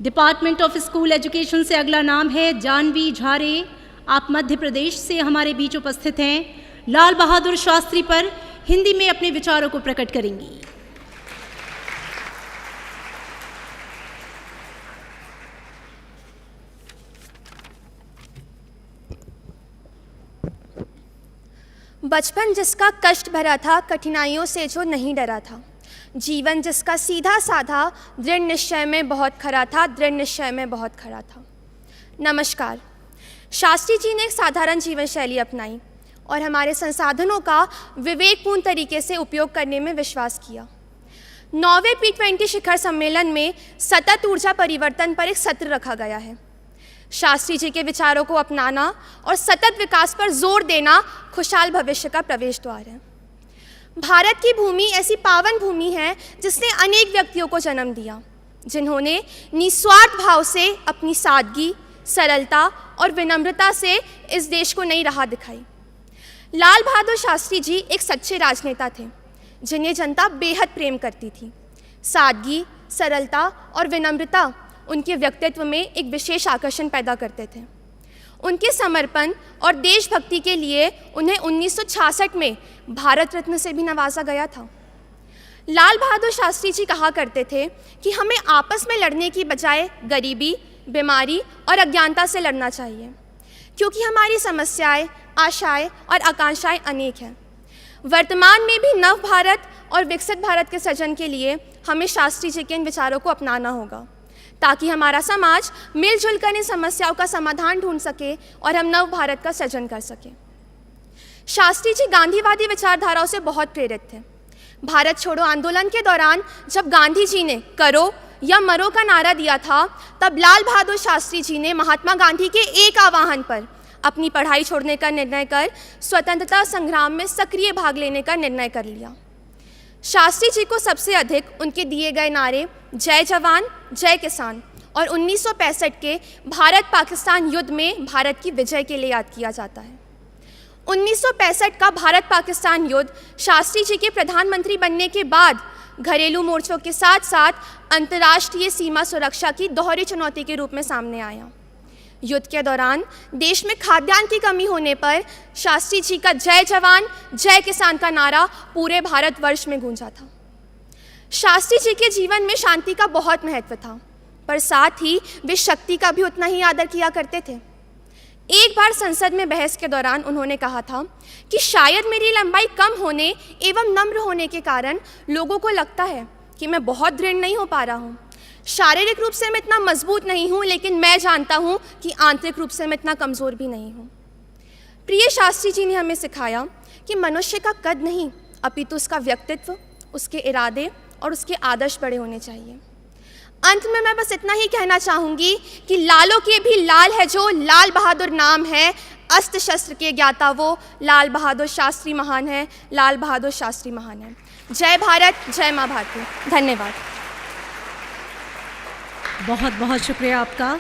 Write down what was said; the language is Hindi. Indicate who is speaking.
Speaker 1: डिपार्टमेंट ऑफ स्कूल एजुकेशन से अगला नाम है जानवी झारे। आप मध्य प्रदेश से हमारे बीच उपस्थित हैं। लाल बहादुर शास्त्री पर हिंदी में अपने विचारों को प्रकट करेंगी।
Speaker 2: बचपन जिसका कष्ट भरा था, कठिनाइयों से जो नहीं डरा था। जीवन जिसका सीधा साधा, दृढ़ निश्चय में बहुत खरा था, दृढ़ निश्चय में बहुत खरा था। नमस्कार। शास्त्री जी ने एक साधारण जीवन शैली अपनाई और हमारे संसाधनों का विवेकपूर्ण तरीके से उपयोग करने में विश्वास किया। 9वें P20 शिखर सम्मेलन में सतत ऊर्जा परिवर्तन पर एक सत्र रखा गया है। शास्त्री जी के विचारों को अपनाना और सतत विकास पर जोर देना खुशहाल भविष्य का प्रवेश द्वार है। भारत की भूमि ऐसी पावन भूमि है जिसने अनेक व्यक्तियों को जन्म दिया, जिन्होंने निस्वार्थ भाव से अपनी सादगी, सरलता और विनम्रता से इस देश को नई राह दिखाई। लाल बहादुर शास्त्री जी एक सच्चे राजनेता थे, जिन्हें जनता बेहद प्रेम करती थी। सादगी, सरलता और विनम्रता उनके व्यक्तित्व में एक विशेष आकर्षण पैदा करते थे। उनके समर्पण और देशभक्ति के लिए उन्हें 1966 में भारत रत्न से भी नवाजा गया था। लाल बहादुर शास्त्री जी कहा करते थे कि हमें आपस में लड़ने की बजाय गरीबी, बीमारी और अज्ञानता से लड़ना चाहिए, क्योंकि हमारी समस्याएं, आशाएं और आकांक्षाएं अनेक हैं। वर्तमान में भी नव भारत और विकसित भारत के सृजन के लिए हमें शास्त्री जी के इन विचारों को अपनाना होगा, ताकि हमारा समाज मिलजुल कर इन समस्याओं का समाधान ढूंढ सके और हम नव भारत का सृजन कर सकें। शास्त्री जी गांधीवादी विचारधाराओं से बहुत प्रेरित थे। भारत छोड़ो आंदोलन के दौरान जब गांधी जी ने करो या मरो का नारा दिया था, तब लाल बहादुर शास्त्री जी ने महात्मा गांधी के एक आह्वान पर अपनी पढ़ाई छोड़ने का निर्णय कर स्वतंत्रता संग्राम में सक्रिय भाग लेने का निर्णय कर लिया। शास्त्री जी को सबसे अधिक उनके दिए गए नारे जय जवान, जय किसान और 1965 के भारत पाकिस्तान युद्ध में भारत की विजय के लिए याद किया जाता है। 1965 का भारत पाकिस्तान युद्ध शास्त्री जी के प्रधानमंत्री बनने के बाद घरेलू मोर्चों के साथ साथ अंतर्राष्ट्रीय सीमा सुरक्षा की दोहरी चुनौती के रूप में सामने आया। युद्ध के दौरान देश में खाद्यान्न की कमी होने पर शास्त्री जी का जय जवान, जय किसान का नारा पूरे भारतवर्ष में गूंजा था। शास्त्री जी के जीवन में शांति का बहुत महत्व था, पर साथ ही वे शक्ति का भी उतना ही आदर किया करते थे। एक बार संसद में बहस के दौरान उन्होंने कहा था कि शायद मेरी लंबाई कम होने एवं नम्र होने के कारण लोगों को लगता है कि मैं बहुत दृढ़ नहीं हो पा रहा हूँ। शारीरिक रूप से मैं इतना मजबूत नहीं हूँ, लेकिन मैं जानता हूँ कि आंतरिक रूप से मैं इतना कमज़ोर भी नहीं हूँ। प्रिय शास्त्री जी ने हमें सिखाया कि मनुष्य का कद नहीं, अपितु उसका व्यक्तित्व, उसके इरादे और उसके आदर्श बड़े होने चाहिए। अंत में मैं बस इतना ही कहना चाहूँगी कि लालों के भी लाल है जो, लाल बहादुर नाम है, अस्त्र शस्त्र के ज्ञाता वो, लाल बहादुर शास्त्री महान है, लाल बहादुर शास्त्री महान है। जय भारत, जय माँ भारती। धन्यवाद।
Speaker 1: बहुत बहुत शुक्रिया आपका।